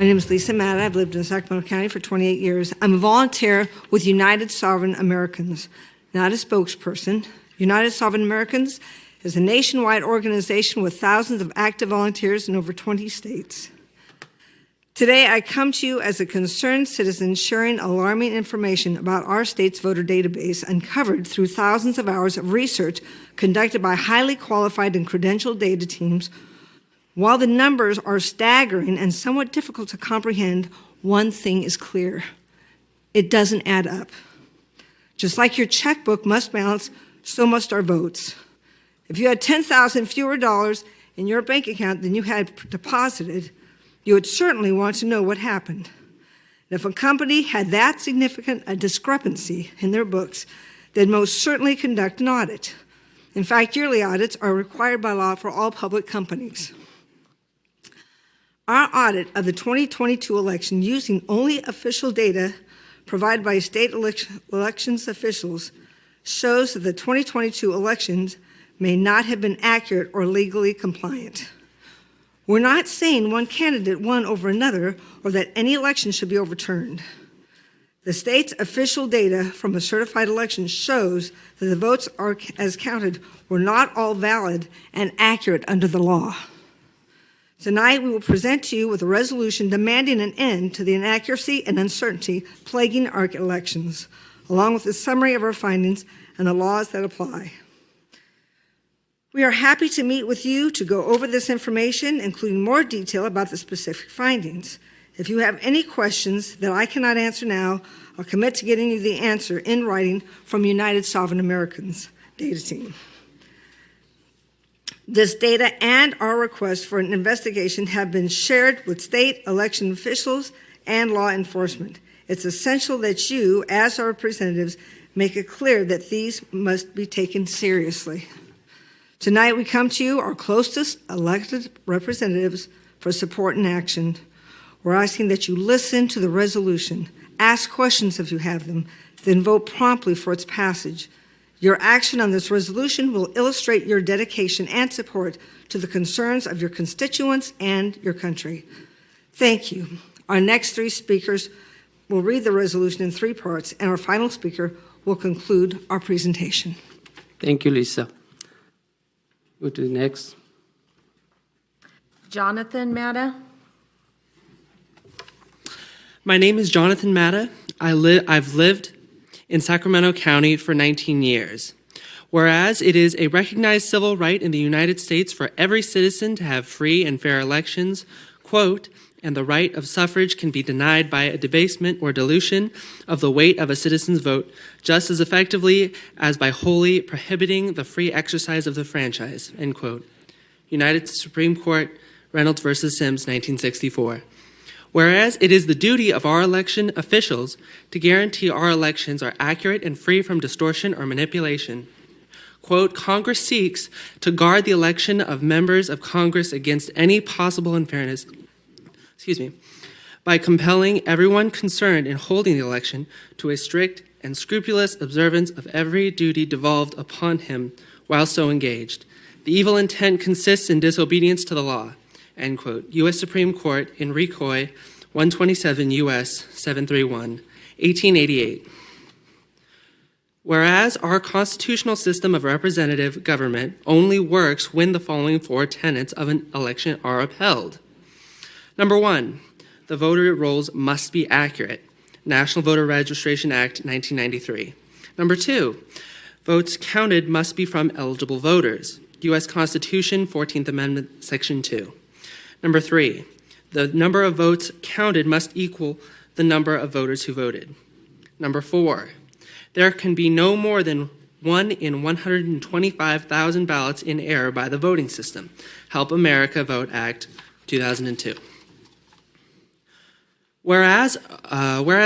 My name is Lisa Matta. I've lived in Sacramento County for 28 years. I'm a volunteer with United Sovereign Americans, not a spokesperson. United Sovereign Americans is a nationwide organization with thousands of active volunteers in over 20 states. Today, I come to you as a concerned citizen sharing alarming information about our state's voter database uncovered through thousands of hours of research conducted by highly qualified and credentialed data teams. While the numbers are staggering and somewhat difficult to comprehend, one thing is clear. It doesn't add up. Just like your checkbook must balance, so must our votes. If you had 10,000 fewer dollars in your bank account than you had deposited, you would certainly want to know what happened. And if a company had that significant a discrepancy in their books, they'd most certainly conduct an audit. In fact, yearly audits are required by law for all public companies. Our audit of the 2022 election using only official data provided by state elections officials shows that the 2022 elections may not have been accurate or legally compliant. We're not saying one candidate won over another or that any election should be overturned. The state's official data from a certified election shows that the votes as counted were not all valid and accurate under the law. Tonight, we will present to you with a resolution demanding an end to the inaccuracy and uncertainty plaguing our elections, along with a summary of our findings and the laws that apply. We are happy to meet with you to go over this information, including more detail about the specific findings. If you have any questions that I cannot answer now, I'll commit to getting you the answer in writing from United Sovereign Americans data team. This data and our request for an investigation have been shared with state election officials and law enforcement. It's essential that you, as our representatives, make it clear that these must be taken seriously. Tonight, we come to you, our closest elected representatives, for support and action. We're asking that you listen to the resolution, ask questions if you have them, then vote promptly for its passage. Your action on this resolution will illustrate your dedication and support to the concerns of your constituents and your country. Thank you. Our next three speakers will read the resolution in three parts, and our final speaker will conclude our presentation. Thank you, Lisa. Go to the next. Jonathan Matta. My name is Jonathan Matta. I've lived in Sacramento County for 19 years. Whereas it is a recognized civil right in the United States for every citizen to have free and fair elections, quote, and the right of suffrage can be denied by a debasement or dilution of the weight of a citizen's vote just as effectively as by wholly prohibiting the free exercise of the franchise, end quote. United Supreme Court, Reynolds v. Sims, 1964. Whereas it is the duty of our election officials to guarantee our elections are accurate and free from distortion or manipulation. Quote, Congress seeks to guard the election of members of Congress against any possible unfairness, by compelling everyone concerned in holding the election to a strict and scrupulous observance of every duty devolved upon him while so engaged. The evil intent consists in disobedience to the law, end quote. U.S. Supreme Court in Recoy 127 U.S. 731, 1888. Whereas our constitutional system of representative government only works when the following four tenets of an election are upheld. Number one, the voter rolls must be accurate. National Voter Registration Act, 1993. Number two, votes counted must be from eligible voters. U.S. Constitution, 14th Amendment, Section 2. Number three, the number of votes counted must equal the number of voters who voted. Number four, there can be no more than 1 in 125,000 ballots in error by the voting system. Help America Vote Act, 2002. Whereas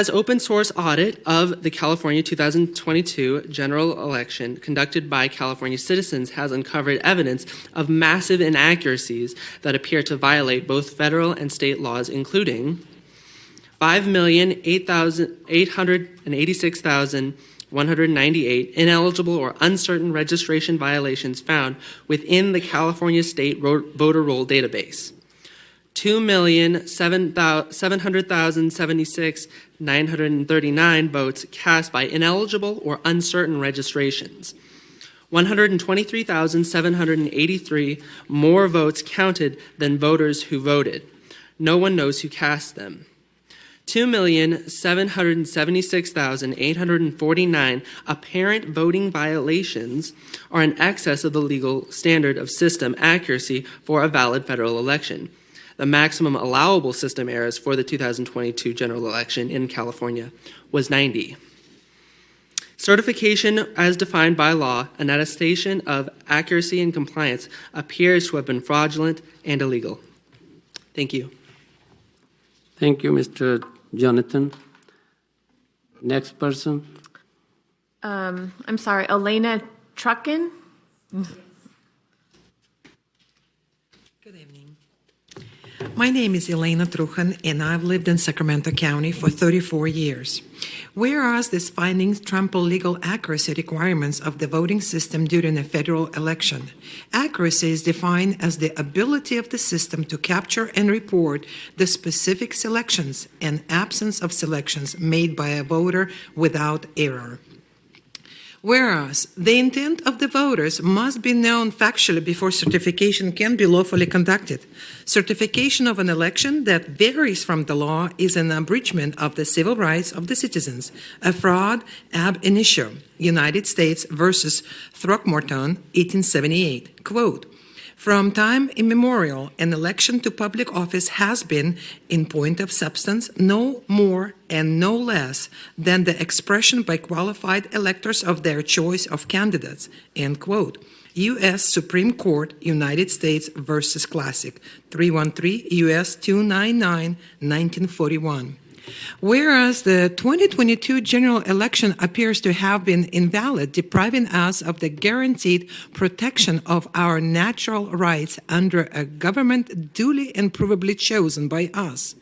open source audit of the California 2022 general election conducted by California citizens has uncovered evidence of massive inaccuracies that appear to violate both federal and state laws, including 5,886,198 ineligible or uncertain registration violations found within the California state voter roll database. 2,700,076,939 votes cast by ineligible or uncertain registrations. 123,783 more votes counted than voters who voted. No one knows who cast them. 2,776,849 apparent voting violations are in excess of the legal standard of system accuracy for a valid federal election. The maximum allowable system errors for the 2022 general election in California was 90. Certification as defined by law, an attestation of accuracy and compliance, appears to have been fraudulent and illegal. Thank you. Thank you, Mr. Jonathan. Next person. I'm sorry, Elena Truckin? Good evening. My name is Elena Truchan, and I've lived in Sacramento County for 34 years. Whereas these findings trample legal accuracy requirements of the voting system during a federal election, accuracy is defined as the ability of the system to capture and report the specific selections and absence of selections made by a voter without error. Whereas the intent of the voters must be known factually before certification can be lawfully conducted. Certification of an election that varies from the law is an abridgment of the civil rights of the citizens, a fraud ab initio, United States versus Throckmorton, 1878. Quote, "From time immemorial, an election to public office has been, in point of substance, no more and no less than the expression by qualified electors of their choice of candidates." End quote. U.S. Supreme Court, United States versus Classic, 313 U.S. 299, 1941. Whereas the 2022 general election appears to have been invalid, depriving us of the guaranteed protection of our natural rights under a government duly and provably chosen by us,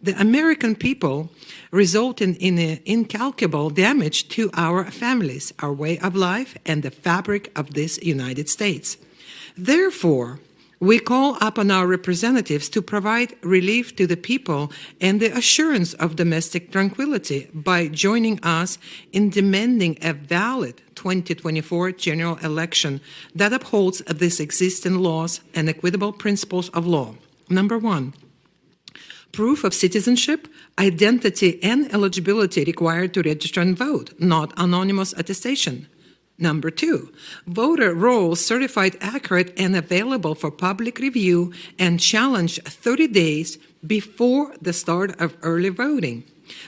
the American people, resulting in incalculable damage to our families, our way of life, and the fabric of this United States. Therefore, we call upon our representatives to provide relief to the people and the assurance of domestic tranquility by joining us in demanding a valid 2024 general election that upholds these existing laws and equitable principles of law. Number one, proof of citizenship, identity, and eligibility required to register and vote, not anonymous attestation. Number two, voter rolls certified accurate and available for public review and challenged 30 days before the start of early voting.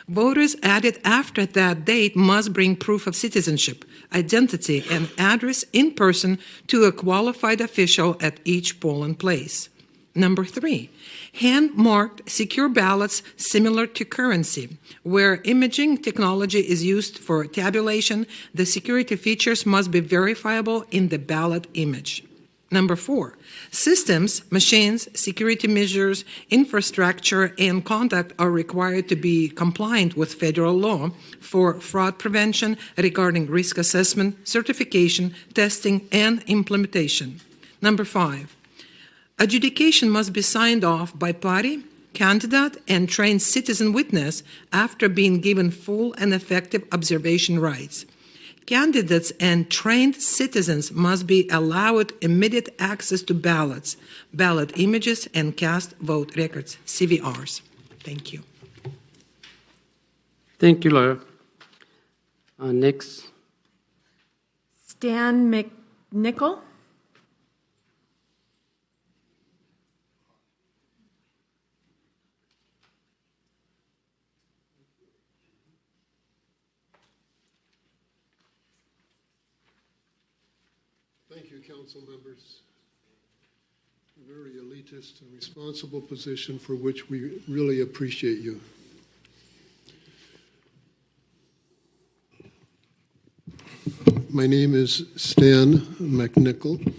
Voters added after that date must bring proof of citizenship, identity, and address in person to a qualified official at each polling place. Number three, hand-marked secure ballots similar to currency. Where imaging technology is used for tabulation, the security features must be verifiable in the ballot image. Number four, systems, machines, security measures, infrastructure, and conduct are required to be compliant with federal law for fraud prevention regarding risk assessment, certification, testing, and implementation. Number five, adjudication must be signed off by party, candidate, and trained citizen witness after being given full and effective observation rights. Candidates and trained citizens must be allowed immediate access to ballots, ballot images, and cast vote records, CVRs. Thank you. Thank you, Laura. Next. Stan McNichol? Thank you, council members. A very elitist and responsible position for which we really appreciate you. My name is Stan McNichol.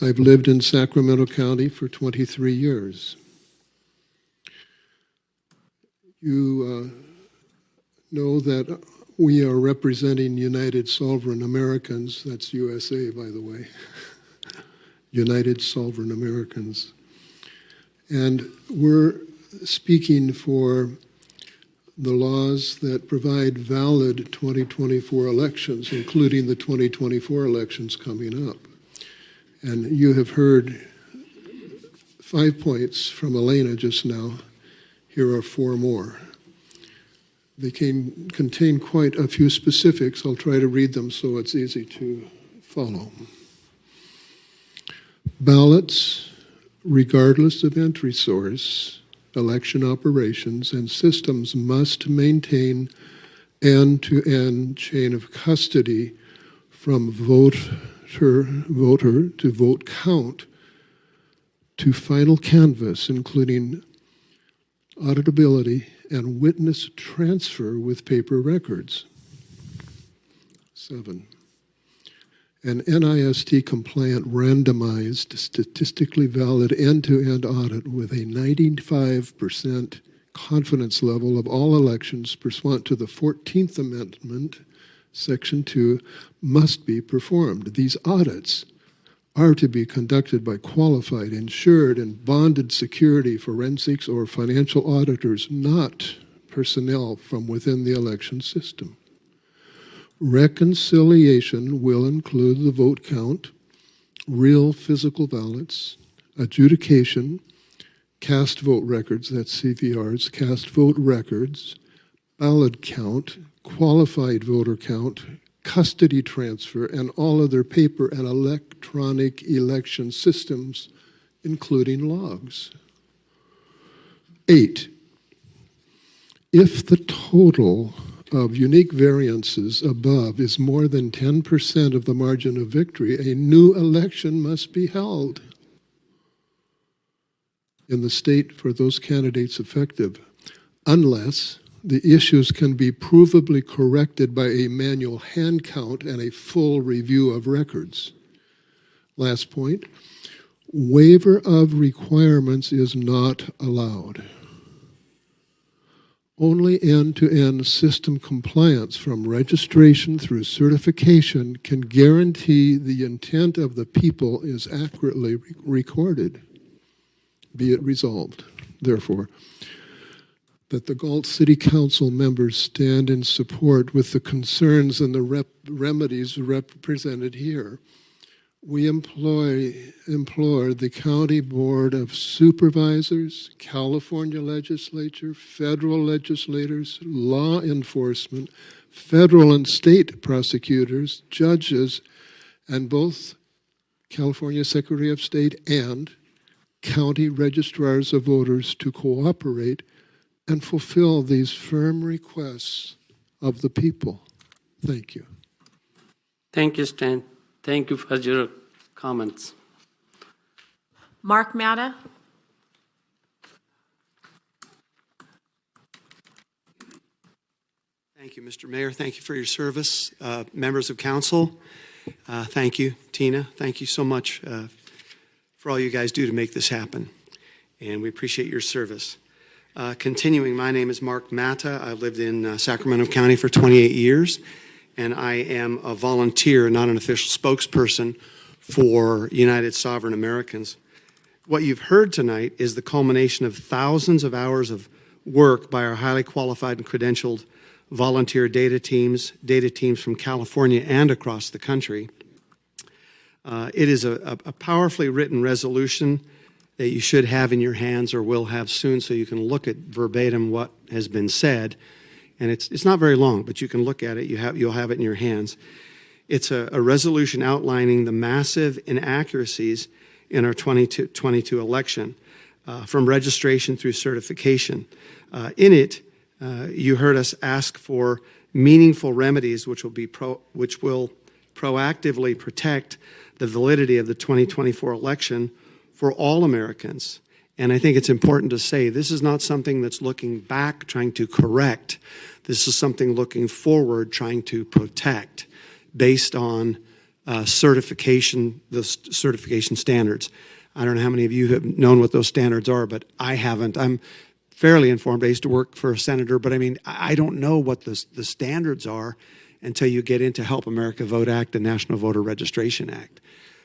I've lived in Sacramento County for 23 years. You know that we are representing United Sovereign Americans. That's USA, by the way. United Sovereign Americans. And we're speaking for the laws that provide valid 2024 elections, including the 2024 elections coming up. And you have heard 5 points from Elena just now. Here are 4 more. They contain quite a few specifics. I'll try to read them so it's easy to follow. Ballots, regardless of entry source, election operations, and systems must maintain end-to-end chain of custody from voter to vote count to final canvass, including auditability and witness transfer with paper records. 7. An NIST-compliant, randomized, statistically valid end-to-end audit with a 95% confidence level of all elections pursuant to the 14th Amendment, Section 2, must be performed. These audits are to be conducted by qualified, insured, and bonded security forensics or financial auditors, not personnel from within the election system. Reconciliation will include the vote count, real physical ballots, adjudication, cast vote records, that's CVRs, cast vote records, ballot count, qualified voter count, custody transfer, and all other paper and electronic election systems, including logs. 8. If the total of unique variances above is more than 10% of the margin of victory, a new election must be held in the state for those candidates effective, unless the issues can be provably corrected by a manual hand count and a full review of records. Last point, waiver of requirements is not allowed. Only end-to-end system compliance from registration through certification can guarantee the intent of the people is accurately recorded. Be it resolved, therefore, that the Galt City Council members stand in support with the concerns and the remedies represented here. We implore the County Board of Supervisors, California Legislature, federal legislators, law enforcement, federal and state prosecutors, judges, and both California Secretary of State and county registrars of voters to cooperate and fulfill these firm requests of the people. Thank you. Thank you, Stan. Thank you for your comments. Mark Matta. Thank you, Mr. Mayor. Thank you for your service. Members of council, thank you. Tina, thank you so much for all you guys do to make this happen. And we appreciate your service. Continuing, my name is Mark Matta. I've lived in Sacramento County for 28 years. And I am a volunteer, not an official spokesperson for United Sovereign Americans. What you've heard tonight is the culmination of thousands of hours of work by our highly qualified and credentialed volunteer data teams from California and across the country. It is a powerfully written resolution that you should have in your hands or will have soon so you can look at verbatim what has been said. And it's not very long, but you can look at it. You'll have it in your hands. It's a resolution outlining the massive inaccuracies in our 2022 election, from registration through certification. In it, you heard us ask for meaningful remedies, which will proactively protect the validity of the 2024 election for all Americans. And I think it's important to say this is not something that's looking back, trying to correct. This is something looking forward, trying to protect based on certification, the certification standards. I don't know how many of you have known what those standards are, but I haven't. I'm fairly informed. I used to work for a senator, but I mean, I don't know what the standards are until you get into Help America Vote Act and National Voter Registration Act.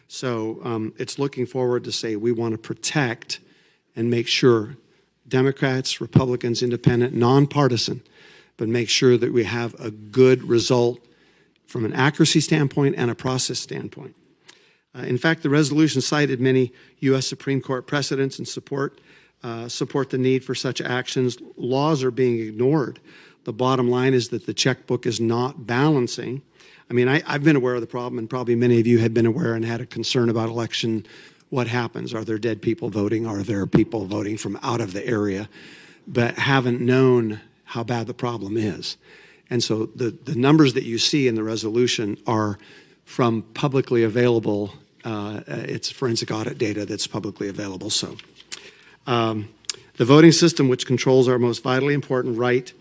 So it's looking forward to say we want to protect and make sure, Democrats, Republicans, Independent, nonpartisan, but make sure that we have a good result from an accuracy standpoint and a process standpoint. In fact, the resolution cited many U.S. Supreme Court precedents and support the need for such actions. Laws are being ignored. The bottom line is that the checkbook is not balancing. I mean, I've been aware of the problem, and probably many of you have been aware and had a concern about election. What happens? Are there dead people voting? Are there people voting from out of the area, but haven't known how bad the problem is? And so the numbers that you see in the resolution are from publicly available, it's forensic audit data that's publicly available. So the voting system, which controls our most vitally important right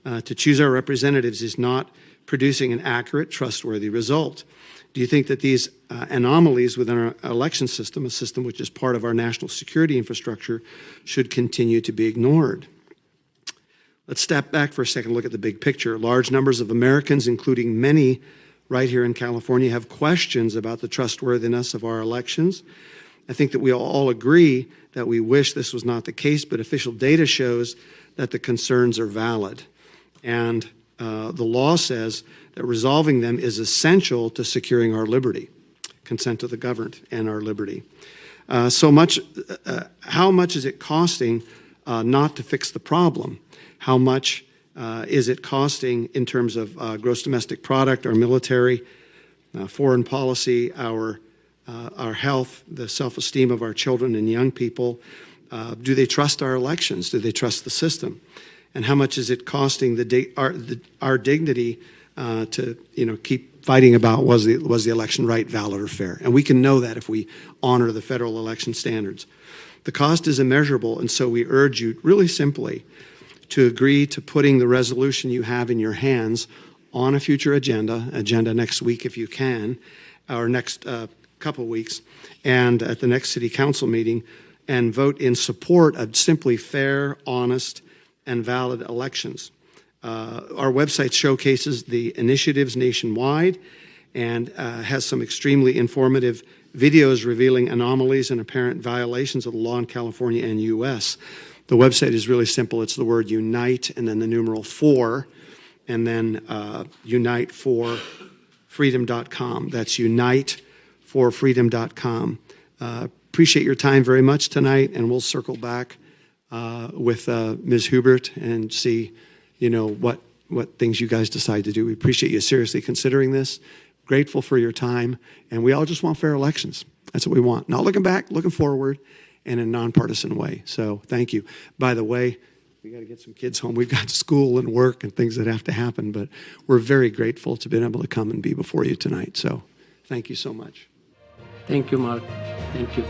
to choose our representatives, is not producing an accurate, trustworthy result. Do you think that these anomalies within our election system, a system which is part of our national security infrastructure, should continue to be ignored? Let's step back for a second and look at the big picture. Large numbers of Americans, including many right here in California, have questions about the trustworthiness of our elections. I think that we all agree that we wish this was not the case, but official data shows that the concerns are valid. And the law says that resolving them is essential to securing our liberty, consent to the governed, and our liberty. How much is it costing not to fix the problem? How much is it costing in terms of gross domestic product, our military, foreign policy, our health, the self-esteem of our children and young people? Do they trust our elections? Do they trust the system? And how much is it costing our dignity to keep fighting about was the election right, valid, or fair? And we can know that if we honor the federal election standards. The cost is immeasurable, and so we urge you really simply to agree to putting the resolution you have in your hands on a future agenda next week if you can, or next couple weeks, and at the next City Council meeting, and vote in support of simply fair, honest, and valid elections. Our website showcases the initiatives nationwide and has some extremely informative videos revealing anomalies and apparent violations of the law in California and U.S. The website is really simple. It's the word unite and then the numeral 4 and then uniteforfreedom.com. That's uniteforfreedom.com. Appreciate your time very much tonight, and we'll circle back with Ms. Hubert and see, what things you guys decide to do. We appreciate you seriously considering this. Grateful for your time, and we all just want fair elections. That's what we want. Not looking back, looking forward, in a nonpartisan way. So thank you. By the way, we got to get some kids home. We've got school and work and things that have to happen, but we're very grateful to be able to come and be before you tonight. So thank you so much. Thank you, Mark. Thank you.